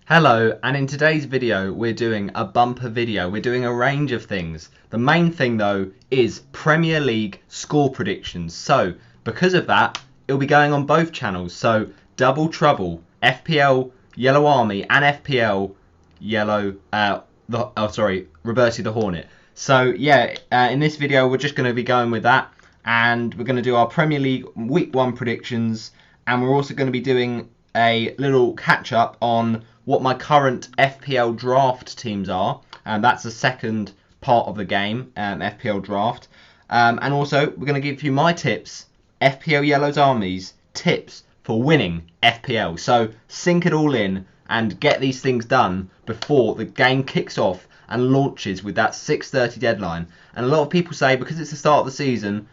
Hello, and in today's video we're doing a bumper video. We're doing a range of things. The main thing though is Premier League score predictions. So because of that, it'll be going on both channels. So Double Trouble, FPL Yellow Army and FPL Yellow Roberti the Hornet. So yeah, in this video we're just going to be going with that, and we're going to do our Premier League Week 1 predictions, and we're also going to be doing a little catch up on what my current FPL draft teams are, and that's the second part of the game, FPL draft. And also we're going to give you my tips, FPL Yellow's Armies tips for winning FPL. So sink it all in and get these things done before the game kicks off and launches with that 6:30 deadline. And a lot of people say because it's the start of the season,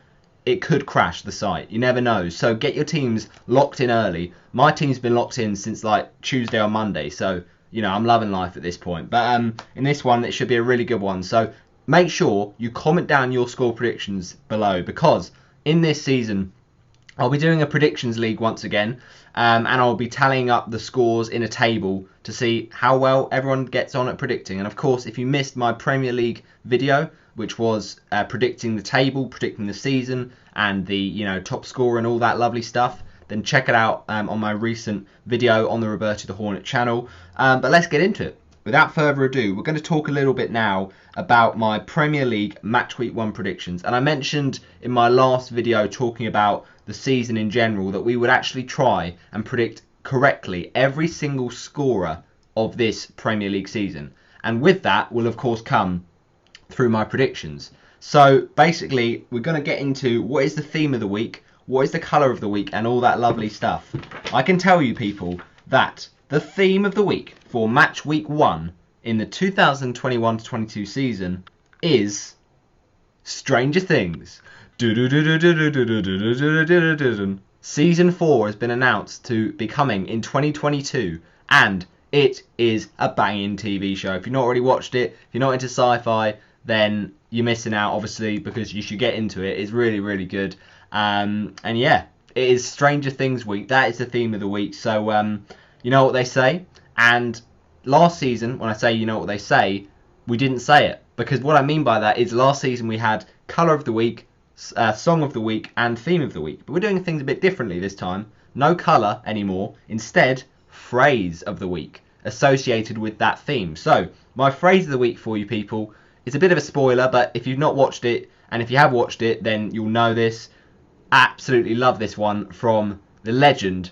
it could crash the site. You never know. So get your teams locked in early. My team's been locked in since like Tuesday or Monday. So, you know, I'm loving life at this point. But in this one, it should be a really good one. So make sure you comment down your score predictions below, because in this season, I'll be doing a predictions league once again. And I'll be tallying up the scores in a table to see how well everyone gets on at predicting. And of course, if you missed my Premier League video, which was predicting the table, predicting the season, and the top scorer and all that lovely stuff, then check it out on my recent video on the Roberti the Hornet channel. But let's get into it. Without further ado, we're going to talk a little bit now about my Premier League Match Week 1 predictions. And I mentioned in my last video talking about the season in general that we would actually try and predict correctly every single scorer of this Premier League season. And with that will of course come through my predictions. So basically we're going to get into what is the theme of the week, what is the colour of the week, and all that lovely stuff. I can tell you people that the theme of the week for Match Week 1 in the 2021-22 season is Stranger Things. Season 4 has been announced to be coming in 2022, and it is a banging TV show. If you've not already watched it, if you're not into sci-fi, then you're missing out, obviously, because you should get into it. It's really, really good. And yeah, it is Stranger Things week. That is the theme of the week. So, you know what they say. And last season, when I say you know what they say, we didn't say it. Because what I mean by that is last season we had colour of the week, song of the week, and theme of the week. But we're doing things a bit differently this time. No colour anymore. Instead, phrase of the week associated with that theme. So, my phrase of the week for you people, it's a bit of a spoiler, but if you've not watched it, and if you have watched it, then you'll know this. Absolutely love this one from the legend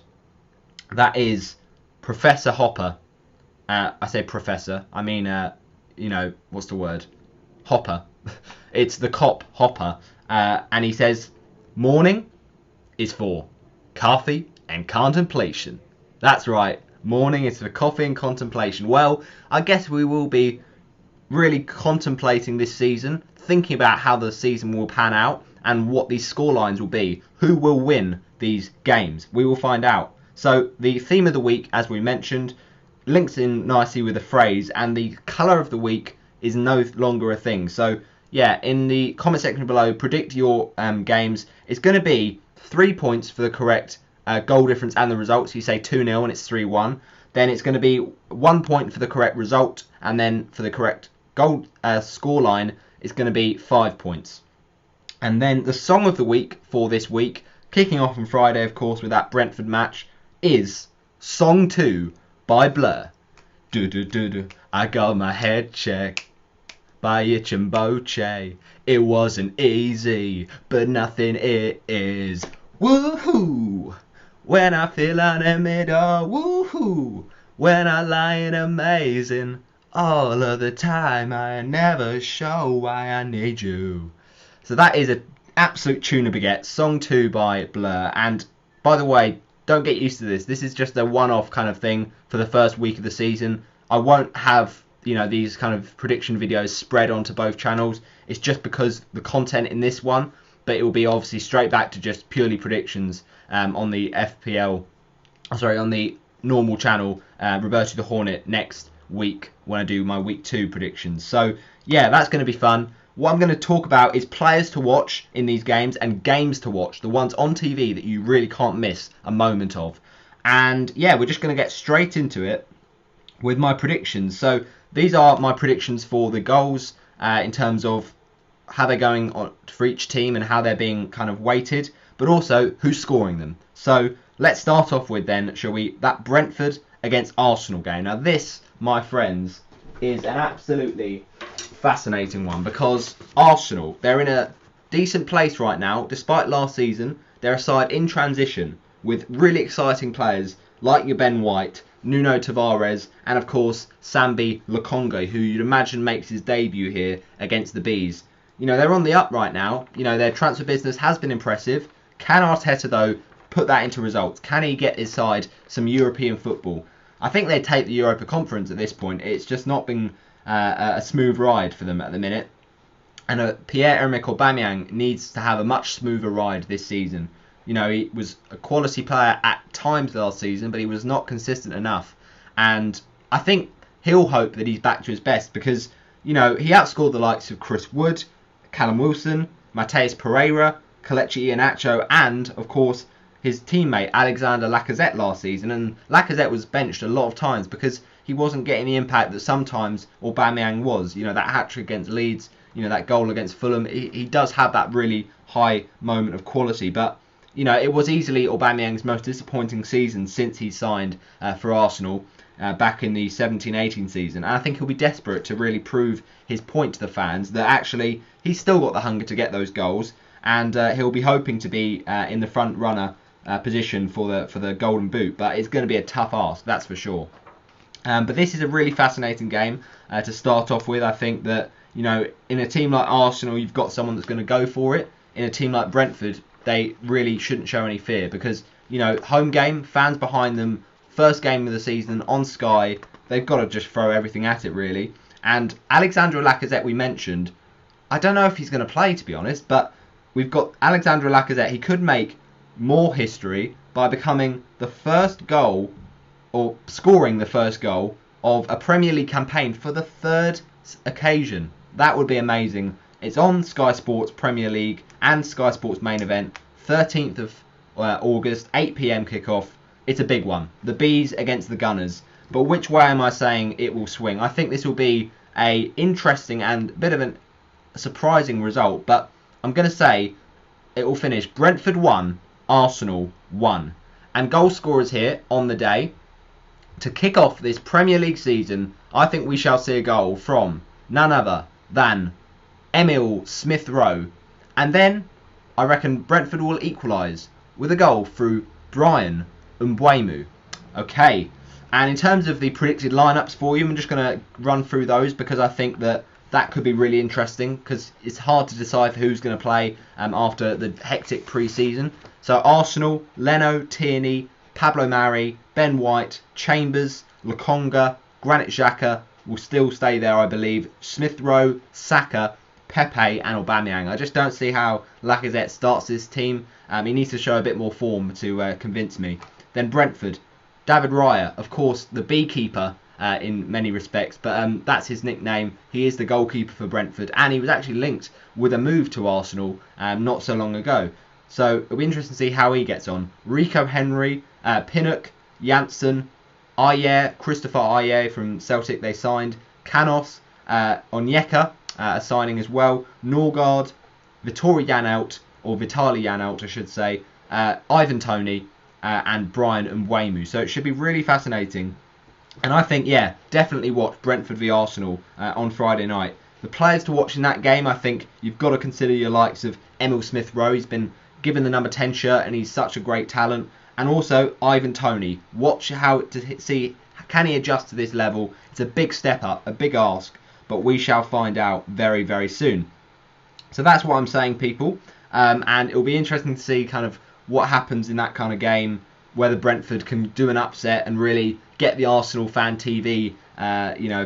that is Professor Hopper. I say Professor, I mean, what's the word? Hopper. It's the cop Hopper. And he says, morning is for coffee and contemplation. That's right, morning is for coffee and contemplation. Well, I guess we will be really contemplating this season, thinking about how the season will pan out and what these scorelines will be. Who will win these games? We will find out. So the theme of the week, as we mentioned, links in nicely with the phrase, and the colour of the week is no longer a thing. So yeah, in the comment section below, predict your games. It's going to be 3 points for the correct goal difference and the results. You say 2-0 and it's 3-1. Then it's going to be 1 point for the correct result, and then for the correct goal scoreline, it's going to be 5 points. And then the song of the week for this week, kicking off on Friday, of course, with that Brentford match, is Song 2 by Blur. I got my head checked by Itch and Boche. It wasn't easy, but nothing it is. Woohoo! When I feel unlimited, woohoo! When I lie in amazing, all of the time I never show why I need you. So that is an absolute tuna baguette, Song 2 by Blur. And by the way, don't get used to this. This is just a one-off kind of thing for the first week of the season. I won't have, these kind of prediction videos spread onto both channels. It's just because the content in this one, but it will be obviously straight back to just purely predictions on the on the normal channel, Roberti the Hornet, next week when I do my week 2 predictions. So yeah, that's going to be fun. What I'm going to talk about is players to watch in these games and games to watch, the ones on TV that you really can't miss a moment of. And yeah, we're just going to get straight into it with my predictions. So these are my predictions for the goals in terms of how they're going on for each team and how they're being kind of weighted, but also who's scoring them. So let's start off with then, shall we, that Brentford against Arsenal game. Now this, my friends, is an absolutely fascinating one because Arsenal, they're in a decent place right now. Despite last season, they're a side in transition with really exciting players like your Ben White, Nuno Tavares, and of course Sambi Lokonga, who you'd imagine makes his debut here against the Bees. You know, they're on the up right now. You know, their transfer business has been impressive. Can Arteta, though, put that into results? Can he get his side some European football? I think they'd take the Europa Conference at this point. It's just not been a smooth ride for them at the minute. And Pierre-Emerick Aubameyang needs to have a much smoother ride this season. You know, he was a quality player at times last season, but he was not consistent enough. And I think he'll hope that he's back to his best because, you know, he outscored the likes of Chris Wood, Callum Wilson, Mateus Pereira, Kelechi Iheanacho, and, of course, his teammate Alexander Lacazette last season. And Lacazette was benched a lot of times because he wasn't getting the impact that sometimes Aubameyang was. You know, that hat-trick against Leeds, you know, that goal against Fulham, he does have that really high moment of quality. But, you know, it was easily Aubameyang's most disappointing season since he signed for Arsenal back in the 17-18 season. And I think he'll be desperate to really prove his point to the fans that actually he's still got the hunger to get those goals, and he'll be hoping to be in the front runner position for the Golden Boot. But it's going to be a tough ask, that's for sure. But this is a really fascinating game to start off with. I think that, you know, in a team like Arsenal, you've got someone that's going to go for it. In a team like Brentford, they really shouldn't show any fear because, you know, home game, fans behind them, first game of the season on Sky, they've got to just throw everything at it, really. And Alexandre Lacazette, we mentioned, I don't know if he's going to play, to be honest, but we've got Alexandre Lacazette. He could make more history by becoming the first goal, or scoring the first goal, of a Premier League campaign for the third occasion. That would be amazing. It's on Sky Sports Premier League and Sky Sports main event, 13th of August, 8 p.m. kickoff. It's a big one. The Bees against the Gunners. But which way am I saying it will swing? I think this will be a interesting and a bit of a surprising result. But I'm going to say it will finish Brentford 1, Arsenal 1. And goal scorers here on the day. To kick off this Premier League season, I think we shall see a goal from none other than Emil Smith-Rowe. And then I reckon Brentford will equalise with a goal through Brian Mbeumo. Okay, and in terms of the predicted lineups for you, I'm just going to run through those because I think that could be really interesting because it's hard to decide who's going to play after the hectic pre-season. So Arsenal, Leno, Tierney, Pablo Mari, Ben White, Chambers, Lokonga, Granit Xhaka will still stay there, I believe. Smith-Rowe, Saka, Pepe and Aubameyang. I just don't see how Lacazette starts this team. He needs to show a bit more form to convince me. Then Brentford, David Raya, of course, the beekeeper in many respects, but that's his nickname. He is the goalkeeper for Brentford, and he was actually linked with a move to Arsenal not so long ago. So it'll be interesting to see how he gets on. Rico Henry, Pinnock, Janssen, Ayer, Christopher Ayer from Celtic they signed, Canos, Onyeka, a signing as well, Norgard, Vitali Janelt I should say, Ivan Toney, and Brian Mbeumo. So it should be really fascinating. And I think, yeah, definitely watch Brentford v Arsenal on Friday night. The players to watch in that game, I think you've got to consider your likes of Emil Smith-Rowe. He's been given the number 10 shirt and he's such a great talent. And also Ivan Toney. Watch how to see, can he adjust to this level? It's a big step up, a big ask, but we shall find out very, very soon. So that's what I'm saying, people. And it'll be interesting to see kind of what happens in that kind of game, whether Brentford can do an upset and really get the Arsenal fan TV,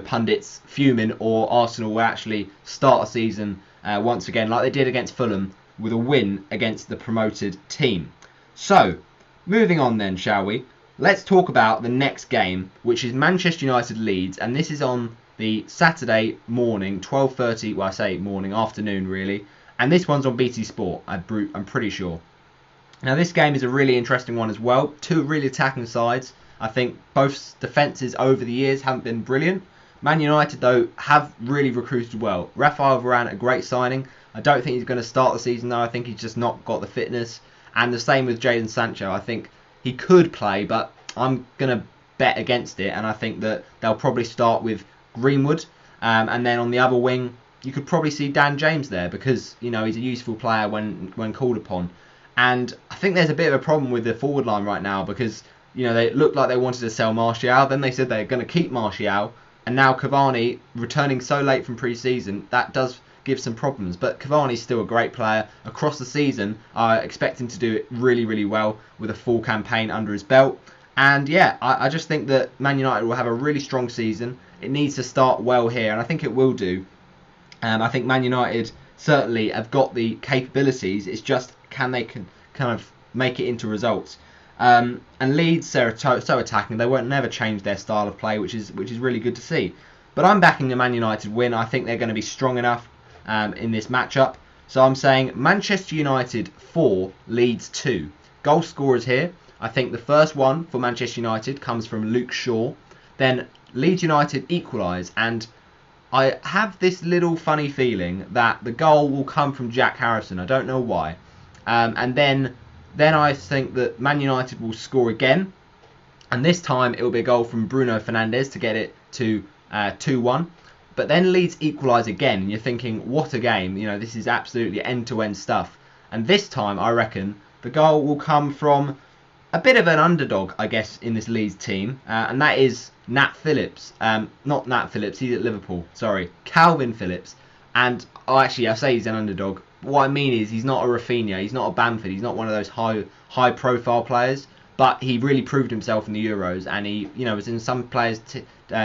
pundits fuming, or Arsenal will actually start a season once again like they did against Fulham with a win against the promoted team. So, moving on then, shall we? Let's talk about the next game, which is Manchester United Leeds, and this is on the Saturday morning, 12:30. Well, I say morning, afternoon really, and this one's on BT Sport. I'm pretty sure. Now this game is a really interesting one as well. Two really attacking sides. I think both defences over the years haven't been brilliant. Man United, though, have really recruited well. Rafael Varane, a great signing. I don't think he's going to start the season, though. I think he's just not got the fitness. And the same with Jadon Sancho. I think he could play, but I'm going to bet against it. And I think that they'll probably start with Greenwood. And then on the other wing, you could probably see Dan James there because, he's a useful player when called upon. And I think there's a bit of a problem with the forward line right now because, they looked like they wanted to sell Martial. Then they said they're going to keep Martial. And now Cavani, returning so late from pre-season, that does give some problems. But Cavani's still a great player. Across the season, I expect him to do it really, really well with a full campaign under his belt. And yeah, I just think that Man United will have a really strong season. It needs to start well here, and I think it will do. I think Man United certainly have got the capabilities. It's just can they kind of make it into results. And Leeds, they're so attacking. They won't never change their style of play, which is really good to see. But I'm backing a Man United win. I think they're going to be strong enough in this matchup. So I'm saying Manchester United 4, Leeds 2. Goal scorers here. I think the first one for Manchester United comes from Luke Shaw. Then Leeds United equalise, and I have this little funny feeling that the goal will come from Jack Harrison. I don't know why. And then I think that Man United will score again. And this time it will be a goal from Bruno Fernandes to get it to 2-1. But then Leeds equalise again. And you're thinking, what a game. This is absolutely end-to-end stuff. And this time, I reckon, the goal will come from a bit of an underdog, I guess, in this Leeds team. And that is Nat Phillips. Not Nat Phillips, he's at Liverpool. Sorry, Calvin Phillips. And, I say he's an underdog. What I mean is he's not a Rafinha, he's not a Bamford, he's not one of those high profile players, but he really proved himself in the Euros, and he was in some players'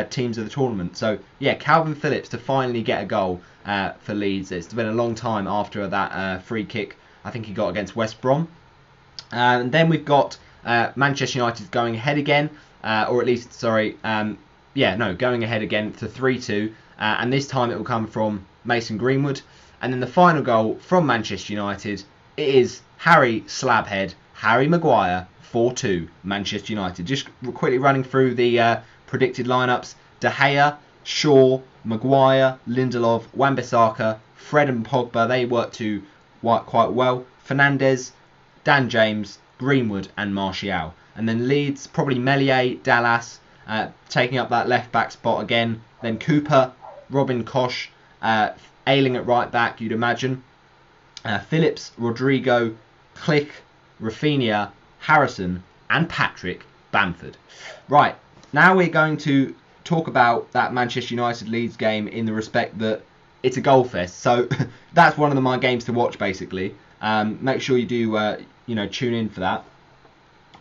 teams of the tournament. So yeah, Calvin Phillips to finally get a goal for Leeds. It's been a long time after that free kick I think he got against West Brom. And then we've got Manchester United going ahead again, or at least going ahead again to 3-2, and this time it will come from Mason Greenwood. And then the final goal from Manchester United, it is Harry Maguire, 4-2, Manchester United. Just quickly running through the predicted lineups. De Gea, Shaw, Maguire, Lindelof, Wan-Bissaka, Fred and Pogba, they work quite well. Fernandes, Dan James, Greenwood and Martial. And then Leeds, probably Meslier, Dallas, taking up that left-back spot again. Then Cooper, Robin Koch, Ayling at right back, you'd imagine. Phillips, Rodrigo, Click, Rafinha, Harrison, and Patrick Bamford. Right, now we're going to talk about that Manchester United Leeds game in the respect that it's a goal fest. So that's one of my games to watch, basically. Make sure you do, tune in for that.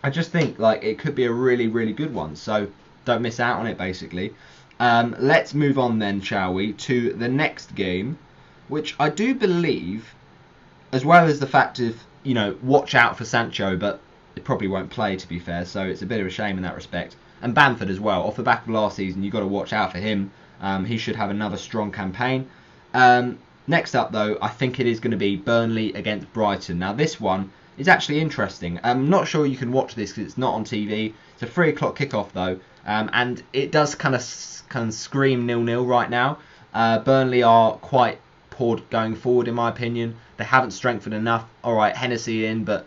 I just think it could be a really, really good one. So don't miss out on it, basically. Let's move on then, shall we, to the next game, which I do believe, as well as the fact of, watch out for Sancho, but it probably won't play, to be fair, so it's a bit of a shame in that respect. And Bamford as well, off the back of last season, you've got to watch out for him. He should have another strong campaign. Next up, though, I think it is going to be Burnley against Brighton. Now, this one is actually interesting. I'm not sure you can watch this because it's not on TV. It's a 3 o'clock kickoff, though, and it does kind of scream 0-0 right now. Burnley are quite poor going forward, in my opinion. They haven't strengthened enough. All right, Hennessy in, but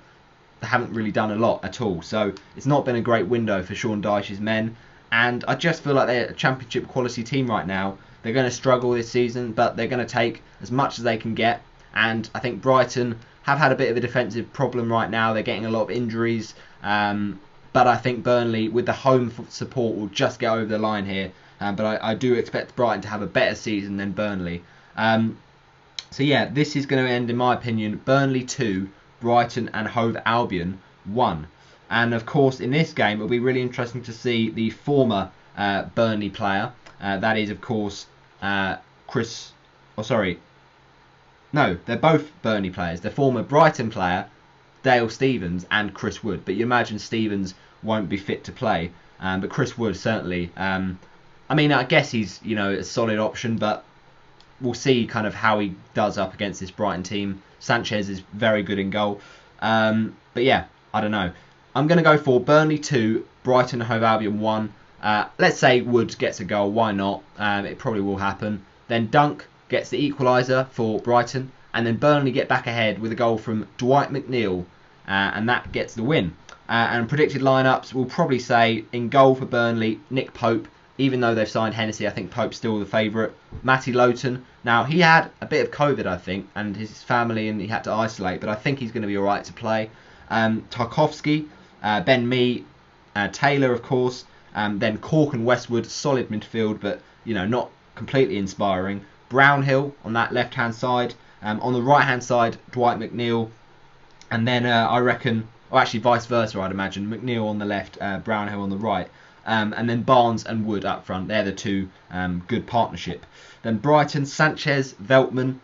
they haven't really done a lot at all. So it's not been a great window for Sean Dyche's men. And I just feel like they're a championship quality team right now. They're going to struggle this season, but they're going to take as much as they can get. And I think Brighton have had a bit of a defensive problem right now. They're getting a lot of injuries. But I think Burnley, with the home support, will just get over the line here. But I do expect Brighton to have a better season than Burnley. So yeah, this is going to end, in my opinion, Burnley 2, Brighton and Hove Albion 1. And of course, in this game, it'll be really interesting to see the former Burnley player. That is, of course, Chris... Oh, sorry. No, they're both Burnley players. The former Brighton player, Dale Stevens, and Chris Wood. But you imagine Stevens won't be fit to play. But Chris Wood, certainly. I guess he's, a solid option, but we'll see kind of how he does up against this Brighton team. Sanchez is very good in goal. But yeah, I don't know. I'm going to go for Burnley 2, Brighton Hove Albion 1. Let's say Wood gets a goal, why not? It probably will happen. Then Dunk gets the equaliser for Brighton, and then Burnley get back ahead with a goal from Dwight McNeil, and that gets the win. And predicted lineups will probably say in goal for Burnley, Nick Pope. Even though they've signed Hennessy, I think Pope's still the favourite. Matty Lowton. Now, he had a bit of COVID, I think, and his family, and he had to isolate, but I think he's going to be alright to play. Tarkowski, Ben Mee, Taylor, of course. Then Cork and Westwood, solid midfield, but, not completely inspiring. Brownhill on that left-hand side. On the right-hand side, Dwight McNeil. And then I reckon, or actually vice versa, I'd imagine. McNeil on the left, Brownhill on the right. And then Barnes and Wood up front. They're the two good partnership. Then Brighton, Sanchez, Veltman,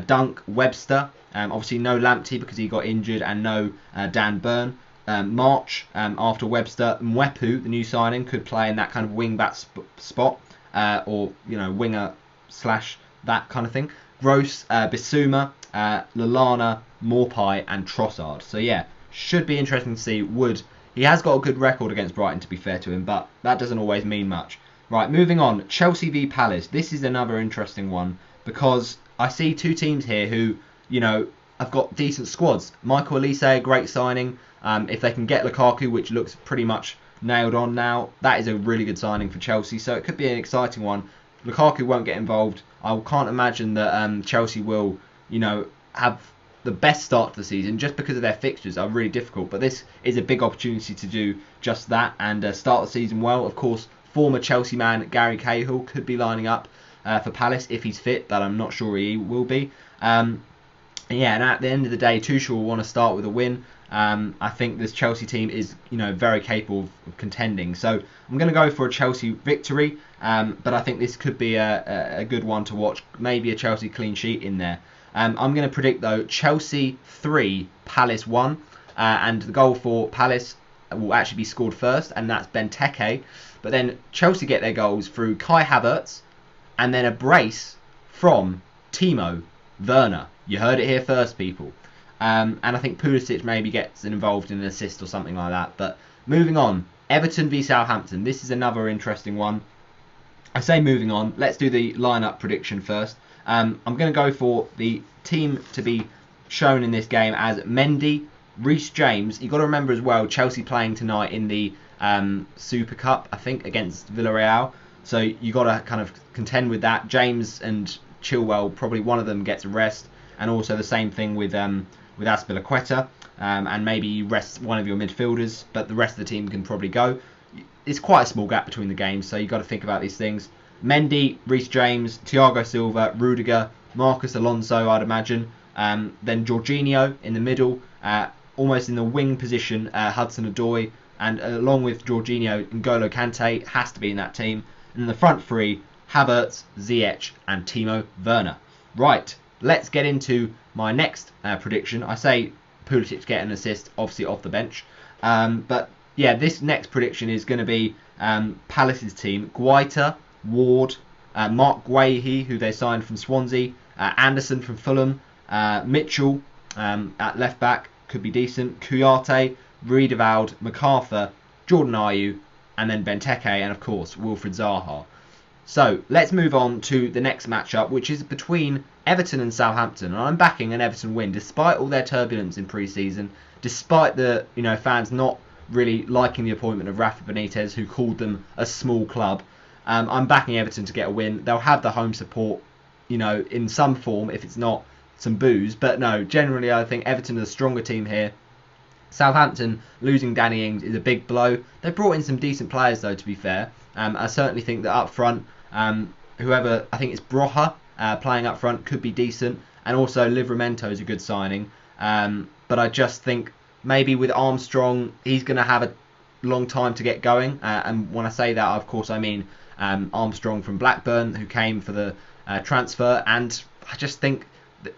Dunk, Webster. Obviously no Lamptey because he got injured, and no Dan Burn. March after Webster. Mwepu, the new signing, could play in that kind of wing-back spot. Or, winger / that kind of thing. Gross, Bissouma, Lallana, Morpie and Trossard. So yeah, should be interesting to see. Wood, he has got a good record against Brighton, to be fair to him, but that doesn't always mean much. Right, moving on. Chelsea v Palace. This is another interesting one because I see two teams here who, have got decent squads. Michael Olise, great signing. If they can get Lukaku, which looks pretty much nailed on now, that is a really good signing for Chelsea. So it could be an exciting one. Lukaku won't get involved. I can't imagine that Chelsea will, have the best start to the season just because of their fixtures are really difficult. But this is a big opportunity to do just that and start the season well. Of course, former Chelsea man Gary Cahill could be lining up for Palace if he's fit, but I'm not sure he will be. And at the end of the day, Tuchel will want to start with a win. I think this Chelsea team is, very capable of contending. So I'm going to go for a Chelsea victory, but I think this could be a good one to watch. Maybe a Chelsea clean sheet in there. I'm going to predict, though, Chelsea 3, Palace 1. And the goal for Palace will actually be scored first, and that's Benteke. But then Chelsea get their goals through Kai Havertz, and then a brace from Timo Werner. You heard it here first, people. And I think Pulisic maybe gets involved in an assist or something like that. But moving on, Everton v Southampton. This is another interesting one. I say moving on. Let's do the lineup prediction first. I'm going to go for the team to be shown in this game as Mendy, Reece James. You've got to remember as well, Chelsea playing tonight in the Super Cup, I think, against Villarreal. So you've got to kind of contend with that. James and Chilwell, probably one of them gets a rest. And also the same thing with Azpilicueta. And maybe you rest one of your midfielders, but the rest of the team can probably go. It's quite a small gap between the games, so you've got to think about these things. Mendy, Reece James, Thiago Silva, Rudiger, Marcus Alonso, I'd imagine. Then Jorginho in the middle, almost in the wing position, Hudson-Odoi. And along with Jorginho, N'Golo Kante has to be in that team. And in the front three, Havertz, Ziyech and Timo Werner. Right, let's get into my next prediction. I say Pulisic get an assist, obviously off the bench. But yeah, this next prediction is going to be Palace's team. Guaita, Ward, Mark Guehi, who they signed from Swansea, Anderson from Fulham, Mitchell at left back, could be decent, Kouyaté, Riedewald, MacArthur, Jordan Ayew, and then Benteke, and of course Wilfried Zaha. So let's move on to the next matchup, which is between Everton and Southampton. And I'm backing an Everton win, despite all their turbulence in pre-season, despite the fans not really liking the appointment of Rafa Benitez, who called them a small club. I'm backing Everton to get a win. They'll have the home support, in some form, if it's not some boos. But no, generally I think Everton are the stronger team here. Southampton losing Danny Ings is a big blow. They brought in some decent players, though, to be fair. I certainly think that up front, whoever, I think it's Broha playing up front, could be decent. And also Livramento is a good signing. But I just think maybe with Armstrong, he's going to have a long time to get going. And when I say that, of course, I mean Armstrong from Blackburn, who came for the transfer. And I just think that,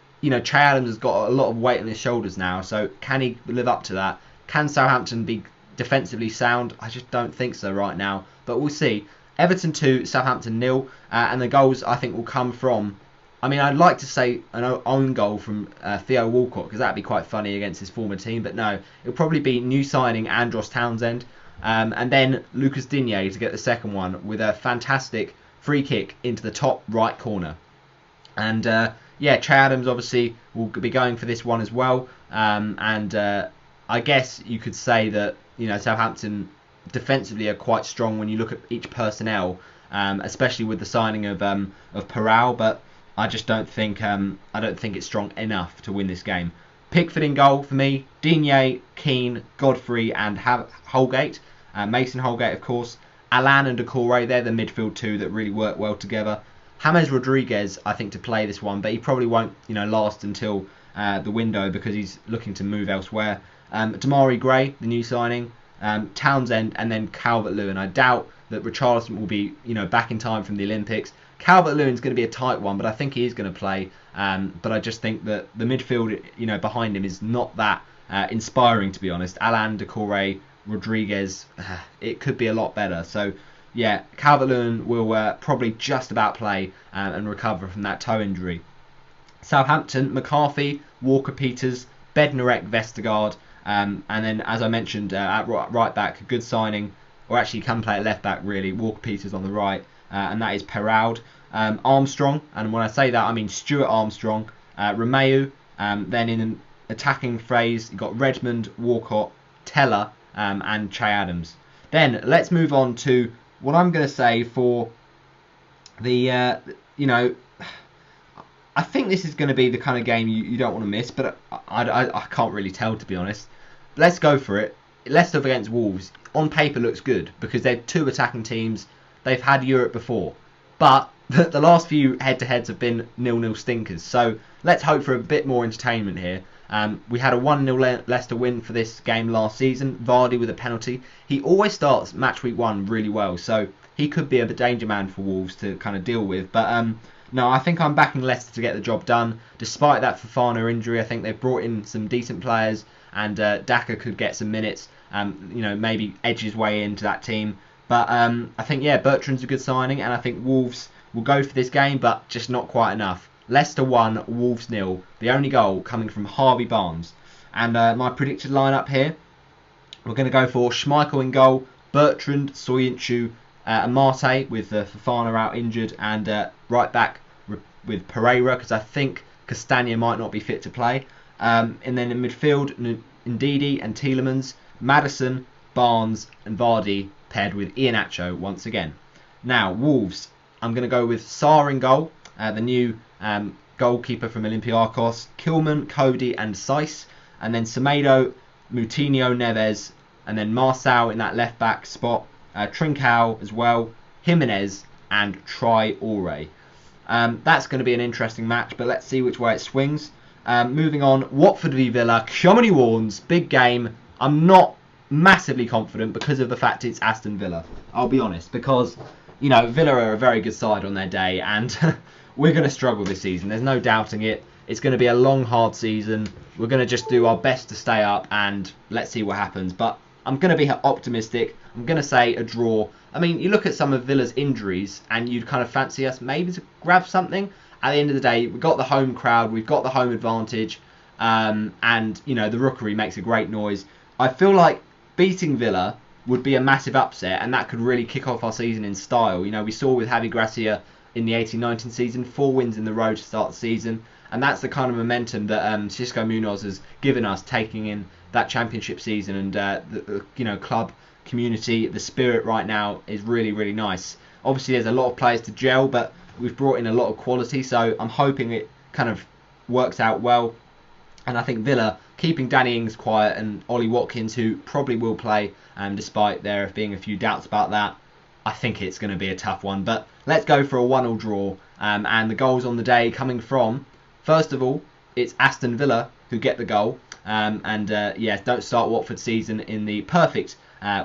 Che Adams has got a lot of weight on his shoulders now. So can he live up to that? Can Southampton be defensively sound? I just don't think so right now. But we'll see. Everton 2, Southampton 0. And the goals, I think, will come from I mean, I'd like to say an own goal from Theo Walcott, because that'd be quite funny against his former team. But no, it'll probably be new signing Andros Townsend, and then Lucas Digne to get the second one with a fantastic free kick into the top right corner. And yeah, Che Adams obviously will be going for this one as well. And I guess you could say that, you know, Southampton defensively are quite strong when you look at each personnel, especially with the signing of Peral. But I just don't think it's strong enough to win this game. Pickford in goal for me. Digne, Keane, Godfrey, and Holgate. Mason Holgate, of course. Alan and Doucouré, they're the midfield two that really work well together. James Rodriguez, I think, to play this one, but he probably won't, you know, last until the window because he's looking to move elsewhere. Damari Gray, the new signing. Townsend, and then Calvert-Lewin. I doubt that Richarlison will be, you know, back in time from the Olympics. Calvert-Lewin's going to be a tight one, but I think he is going to play. But I just think that the midfield, you know, behind him is not that inspiring, to be honest. Alan, Doucouré, Rodriguez, it could be a lot better. So, yeah, Calvert-Lewin will probably just about play and recover from that toe injury. Southampton, McCarthy, Walker-Peters, Bednarek, Vestergaard, and then, as I mentioned, at right back, a good signing, or actually can play at left back, really. Walker-Peters on the right, and that is Perraud. Armstrong, and when I say that, I mean Stuart Armstrong, Romeu, then in an attacking phase, you've got Redmond, Walcott, Teller, and Che Adams. Then, let's move on to what I'm going to say for the, you know, I think this is going to be the kind of game you don't want to miss, but I can't really tell, to be honest. Let's go for it. Leicester against Wolves, on paper, looks good because they're two attacking teams. They've had Europe before, but the last few head-to-heads have been 0-0 stinkers. So let's hope for a bit more entertainment here. We had a 1-0 Leicester win for this game last season. Vardy with a penalty. He always starts match week 1 really well, so he could be a danger man for Wolves to kind of deal with. But no, I think I'm backing Leicester to get the job done. Despite that Fofana injury, I think they've brought in some decent players, and Daka could get some minutes. You know, maybe edge his way into that team. But I think, yeah, Bertrand's a good signing, and I think Wolves will go for this game, but just not quite enough. Leicester 1, Wolves 0. The only goal coming from Harvey Barnes. And my predicted lineup here, we're going to go for Schmeichel in goal, Bertrand, Soyuncu, Amate with Fofana out injured, and right back with Pereira, because I think Castagna might not be fit to play. And then in midfield, Ndidi and Tielemans, Maddison, Barnes and Vardy paired with Iheanacho once again. Now, Wolves, I'm going to go with Sarr in goal, the new goalkeeper from Olympiacos, Kilman, Cody and Saiss, and then Semedo, Moutinho, Neves, and then Marçal in that left back spot, Trincao as well, Jimenez and Traoré. That's going to be an interesting match, but let's see which way it swings. Moving on, Watford v Villa, Comedy Warns, big game. I'm not massively confident because of the fact it's Aston Villa, I'll be honest, because, you know, Villa are a very good side on their day, and we're going to struggle this season. There's no doubting it. It's going to be a long, hard season. We're going to just do our best to stay up, and let's see what happens. But I'm going to be optimistic. I'm going to say a draw. I mean, you look at some of Villa's injuries, and you'd kind of fancy us maybe to grab something. At the end of the day, we've got the home crowd. We've got the home advantage. And, you know, the Rookery makes a great noise. I feel like beating Villa would be a massive upset, and that could really kick off our season in style. You know, we saw with Javi Gracia in the 18-19 season, 4 wins in the row to start the season, and that's the kind of momentum that Xisco Munoz has given us, taking in that championship season, and the you know, club community, the spirit right now is really, really nice. Obviously, there's a lot of players to gel, but we've brought in a lot of quality, so I'm hoping it kind of works out well. And I think Villa, keeping Danny Ings quiet and Ollie Watkins, who probably will play, despite there being a few doubts about that, I think it's going to be a tough one. But let's go for a 1-1 draw. And the goals on the day coming from, first of all, it's Aston Villa who get the goal. Yeah, don't start Watford's season in the perfect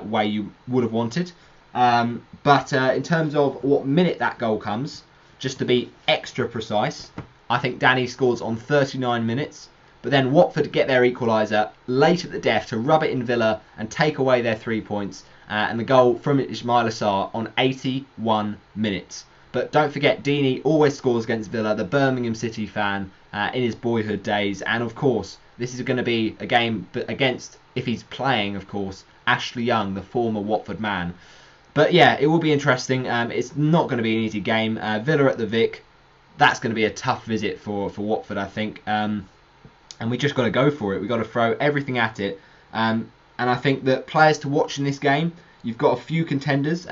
way you would have wanted. But in terms of what minute that goal comes, just to be extra precise, I think Danny scores on 39 minutes. But then Watford get their equaliser late at the death to rub it in Villa and take away their 3 points. And the goal from Ismail Assar on 81 minutes. But don't forget, Deeney always scores against Villa, the Birmingham City fan in his boyhood days. And of course, this is going to be a game against, if he's playing, of course, Ashley Young, the former Watford man. But yeah, it will be interesting. It's not going to be an easy game. Villa at the Vic, that's going to be a tough visit for Watford, I think. And we just got to go for it. We've got to throw everything at it. And I think that players to watch in this game, you've got a few contenders.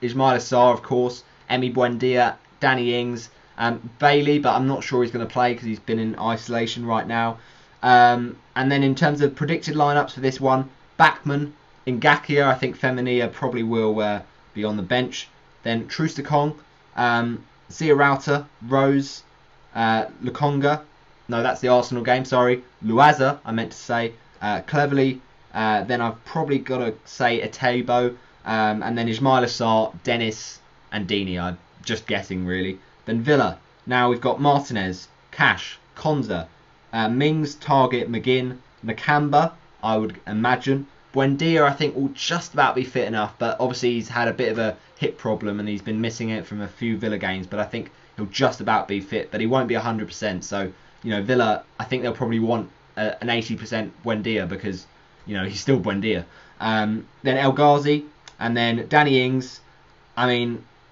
Ismail Assar, of course, Emi Buendia, Danny Ings, Bailey, but I'm not sure he's going to play because he's been in isolation right now. And then in terms of predicted lineups for this one, Bachmann, Ngakia, I think Femenia probably will be on the bench. Then Troost-Ekong, Zia Rauter, Rose, Lukonga. No, that's the Arsenal game, sorry. Luaza, I meant to say. Cleverly. Then I've probably got to say Etebo. And then Ismail Assar, Dennis, and Deeney. I'm just guessing, really. Then Villa. Now we've got Martinez, Cash, Konza, Mings, Target, McGinn, Nakamba, I would imagine. Buendia, I think, will just about be fit enough, but obviously he's had a bit of a hip problem and he's been missing it from a few Villa games, but I think he'll just about be fit, but he won't be 100%. So, Villa, I think they'll probably want an 80% Buendia because, he's still Buendia. Then El Ghazi, and then Danny Ings.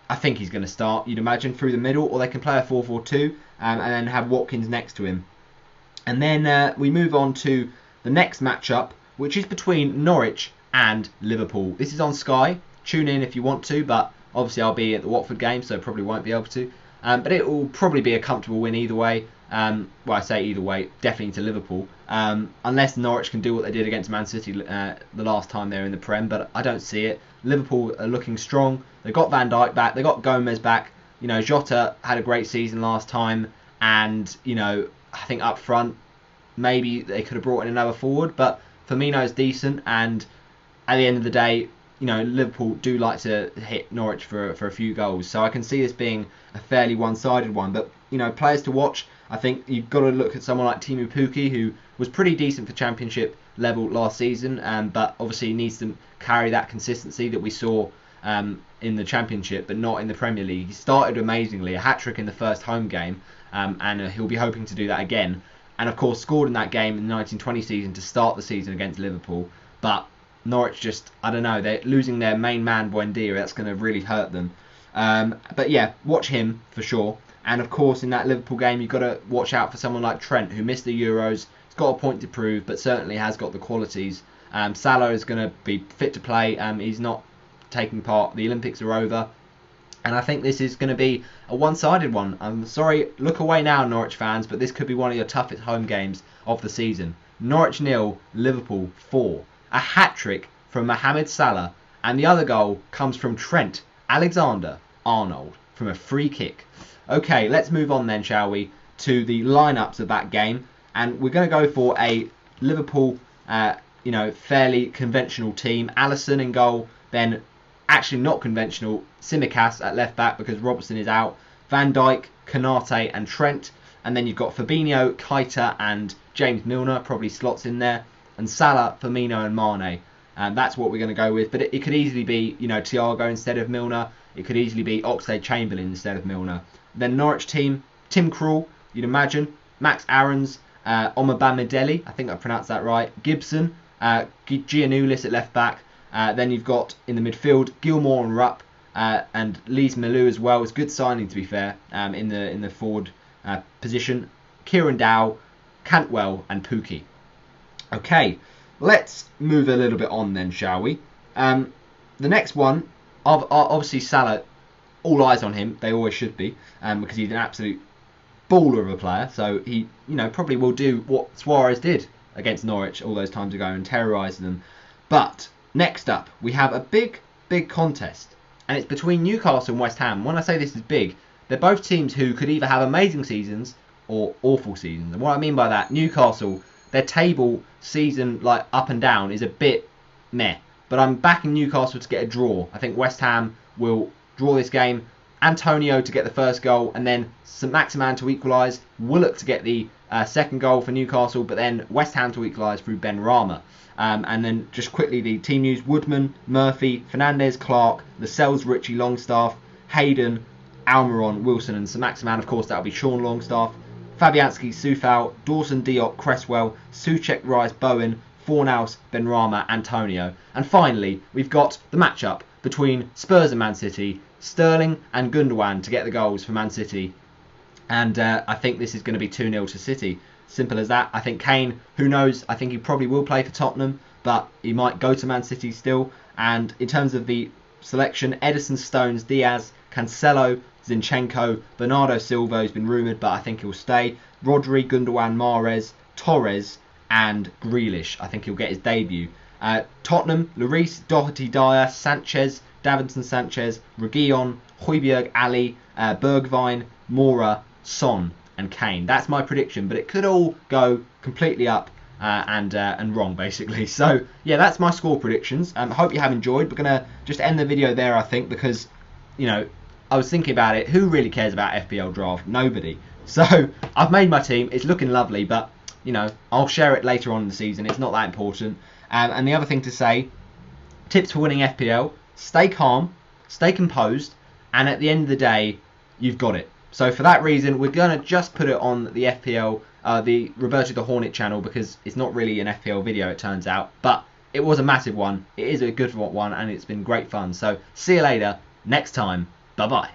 I think he's going to start, you'd imagine, through the middle, or they can play a 4-4-2 and then have Watkins next to him. And then we move on to the next matchup, which is between Norwich and Liverpool. This is on Sky. Tune in if you want to, but obviously I'll be at the Watford game, so probably won't be able to. But it will probably be a comfortable win either way. I say either way, definitely to Liverpool. Unless Norwich can do what they did against Man City the last time they were in the Prem, but I don't see it. Liverpool are looking strong. They got Van Dijk back. They got Gomez back. Jota had a great season last time, and I think up front maybe they could have brought in another forward, but Firmino's decent, and at the end of the day, Liverpool do like to hit Norwich for a few goals, so I can see this being a fairly one-sided one. But players to watch, I think you've got to look at someone like Timu Pukki, who was pretty decent for Championship level last season, but obviously needs to carry that consistency that we saw in the Championship, but not in the Premier League. He started amazingly, a hat-trick in the first home game, and he'll be hoping to do that again. And of course scored in that game in the 1920 season to start the season against Liverpool. But Norwich just, I don't know, they're losing their main man Buendia. That's going to really hurt them. But yeah, watch him for sure. And of course in that Liverpool game you've got to watch out for someone like Trent, who missed the Euros. He's got a point to prove, but certainly has got the qualities. Salah is going to be fit to play. He's not taking part. The Olympics are over. And I think this is going to be a one-sided one. I'm sorry, look away now, Norwich fans, but this could be one of your toughest home games of the season. Norwich 0, Liverpool 4. A hat-trick from Mohamed Salah, and the other goal comes from Trent Alexander-Arnold from a free kick. Okay, let's move on then, shall we, to the lineups of that game. And we're going to go for a Liverpool, fairly conventional team. Alisson in goal, then actually not conventional, Tsimikas at left back because Robertson is out, Van Dijk, Konate and Trent, and then you've got Fabinho, Keita and James Milner, probably slots in there, and Salah, Firmino and Mane. That's what we're going to go with, but it could easily be Thiago instead of Milner, it could easily be Oxlade-Chamberlain instead of Milner. Then Norwich team, Tim Krul, you'd imagine, Max Aarons, Omobamidele, I think I pronounced that right, Gibson, Giannoulis at left back. Then you've got in the midfield Gilmour and Rupp, and Lise Malou as well. It's a good signing, to be fair, in the forward position. Kieran Dow, Cantwell and Pukki. Okay, let's move a little bit on then, shall we? The next one, obviously Salah, all eyes on him. They always should be, because he's an absolute baller of a player. So he, probably will do what Suarez did against Norwich all those times ago and terrorise them. But next up, we have a big contest, and it's between Newcastle and West Ham. When I say this is big, they're both teams who could either have amazing seasons or awful seasons. And what I mean by that, Newcastle, their table season up and down is a bit meh. But I'm backing Newcastle to get a draw. I think West Ham will draw this game. Antonio to get the first goal, and then St Maximan to equalise. Willock to get the second goal for Newcastle, but then West Ham to equalise through Ben Rama. And then just quickly the team news: Woodman, Murphy, Fernandez, Clark, Lascelles, Ritchie, Longstaff, Hayden, Almiron, Wilson and Saint-Maximin. Of course, that'll be Sean Longstaff, Fabianski, Soufal, Dawson, Diop, Cresswell, Soucek, Rice, Bowen, Fornals, Benrahma, Antonio. And finally, we've got the matchup between Spurs and Man City, Sterling and Gundogan to get the goals for Man City. And I think this is going to be 2-0 to City. Simple as that. I think Kane, who knows, I think he probably will play for Tottenham, but he might go to Man City still. And in terms of the selection, Ederson, Stones, Diaz, Cancelo, Zinchenko, Bernardo Silva has been rumoured, but I think he'll stay. Rodri, Gundogan, Mahrez, Torres and Grealish. I think he'll get his debut. Tottenham, Lloris, Doherty, Dyer, Sanchez, Davinson Sanchez, Reguilon, Højbjerg, Ali, Bergwijn, Mora, Son and Kane. That's my prediction, but it could all go completely up and wrong, basically. So yeah, that's my score predictions. I hope you have enjoyed. We're gonna just end the video there, I think, because I was thinking about it. Who really cares about FPL draft? Nobody. So I've made my team. It's looking lovely, but I'll share it later on in the season. It's not that important. And the other thing to say, tips for winning FPL: stay calm, stay composed, and at the end of the day, you've got it. So for that reason, we're going to just put it on the FPL, the Roberto the Hornet channel, because it's not really an FPL video, it turns out. But it was a massive one. It is a good one, and it's been great fun. So see you later. Next time. Bye-bye.